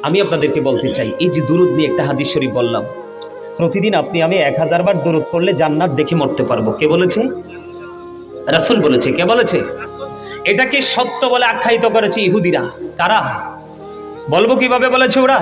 আমি আপনাদেরকে বলতে চাই, এই যে দুরুদ নিয়ে একটা হাদিস শরীফ বললাম, প্রতিদিন আপনি আমি 1000 বার দুরুদ পড়লে জান্নাত দেখে মরতে পারবো। কে বলেছে? রাসূল বলেছে। কে বলেছে? এটাকে সত্য বলে আখ্যায়িত করেছে ইহুদিরা। কারা? বলবো কিভাবে বলেছে ওরা?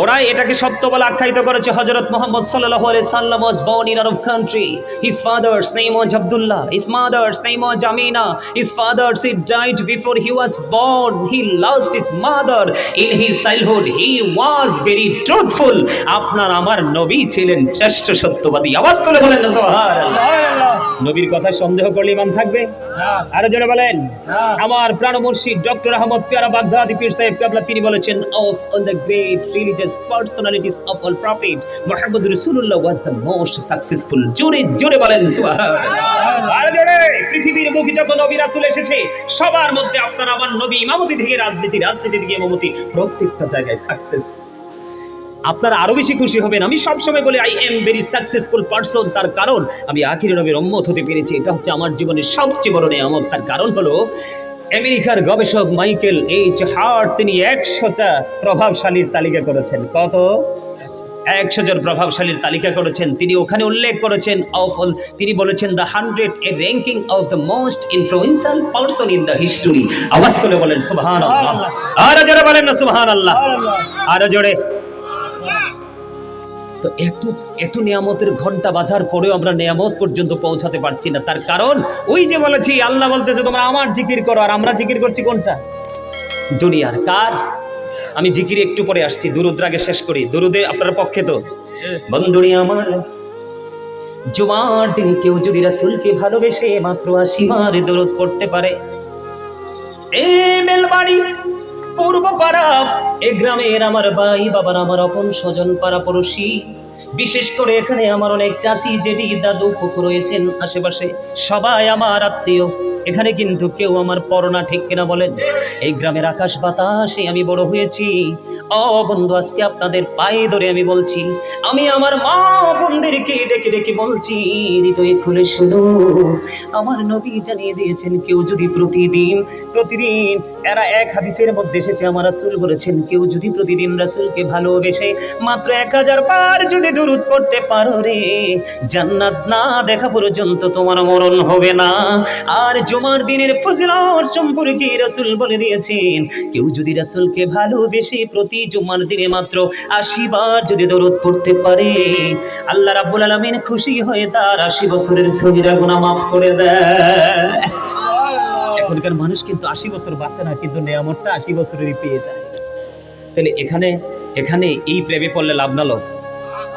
ওরা এটাকে সত্য বলে আখ্যায়িত করেছে। হযরত মুহাম্মদ সাল্লাল্লাহু আলাইহি সাল্লাম was born in Arab country. His father's name was Abdullah. His mother's name was Amina. His father died before he was born. He lost his mother in his childhood. He was very truthful. আপনার আমার নবী ছিলেন শ্রেষ্ঠ সত্যবাদী। আওয়াজ করে বলেন না সুবহানাল্লাহ। নবীর কথা সন্দেহ করলে ঈমান থাকবে? আরো জোরে বলেন। আমার প্রাণ মুর্শিদ ডক্টর আহমদ পিয়ারা বাগদাদি পীর সাহেব কেবলা তিনি বলেছেন, of all the great religious personalities of all prophet, Muhammad Rasulullah was the most successful. জোরে জোরে বলেন সুবহানাল্লাহ। আরো জোরে। পৃথিবীর বুকে যত নবী রাসূল এসেছে সবার মধ্যে আপনার আমার নবী ইমামতি থেকে রাজনীতি, রাজনীতি থেকে ইমামতি, প্রত্যেকটা জায়গায় সাকসেস। আপনারা আরো বেশি খুশি হবেন। আমি সবসময় বলি I am very successful person, তার কারণ আমি আখির নবীর উম্মত হতে পেরেছি। এটা হচ্ছে আমার জীবনের সবচেয়ে বড় নিয়ামত। তার কারণ হলো আমেরিকার গবেষক মাইকেল এইচ হার্ট তিনি 100টা প্রভাবশালীর তালিকা করেছেন। কত? 100 জন প্রভাবশালীর তালিকা করেছেন। তিনি ওখানে উল্লেখ করেছেন তিনি বলেছেন the 100 A ranking of the most influential person in the history. আওয়াজ করে বলেন সুবহানাল্লাহ। আরো জোরে বলেন না সুবহানাল্লাহ। আরো জোরে। তো এত নিয়ামতের ঘন্টা বাজার পরেও আমরা নিয়ামত পর্যন্ত পৌঁছাতে পারছি না। তার কারণ ওই যে বলেছি, আল্লাহ বলতেছে তোমরা আমার জিকির করো, আর আমরা জিকির করছি কোনটা? দুনিয়ার। কার? আমি জিকির একটু পরে আসছি, দুরুদ আগে শেষ করি। দুরুদে আপনার পক্ষে তো বন্ধুরি আমার, জুমার দিনে কেউ যদি রাসূলকে ভালোবেসে মাত্র 80 বার দুরুদ পড়তে পারে, এই মেলবাড়ি পূর্ব পাড়া এ গ্রামের আমার ভাই বাবার, আমার আপন স্বজন, পাড়া পড়শি, বিশেষ করে এখানে আমার অনেক চাচি জেঠি দাদু ফুফু রয়েছেন আশেপাশে, সবাই আমার আত্মীয়। এখানে কিন্তু কেউ আমার পরনা, ঠিক কিনা বলেন? এই গ্রামের আকাশ বাতাসে আমি বড় হয়েছি। ও বন্ধু, আজকে আপনাদের পায়ে ধরে আমি বলছি, আমি আমার মা বোনদেরকে ডেকে ডেকে বলছি, হৃদয়ে খুলে শুনো, আমার নবী জানিয়ে দিয়েছেন কেউ যদি প্রতিদিন এরা এক হাদিসের মধ্যে এসেছে, আমার রাসূল বলেছেন কেউ যদি প্রতিদিন রাসূলকে ভালোবেসে মাত্র 1000 বার যদি দুরূদ পড়তে পারো রে, জান্নাত না দেখা পর্যন্ত তোমার মরণ হবে না। আর জুমার দিনের ফজিলত সম্পর্কে রাসূল বলে দিয়েছেন, কেউ যদি রাসূলকে ভালোবেসে প্রতি জুমার দিনে মাত্র 80 বার যদি দরুদ পড়তে পারে, আল্লাহ রাব্বুল আলামিন খুশি হয়ে তার 80 বছরের সগীরা গুনাহ মাফ করে দেয়। এখনকার মানুষ কিন্তু 80 বছর বাঁচে না, কিন্তু নিয়ামতটা 80 বছরেরই পেয়ে যায়। তাহলে এখানে এই প্রেমে পড়লে লাভ না লস?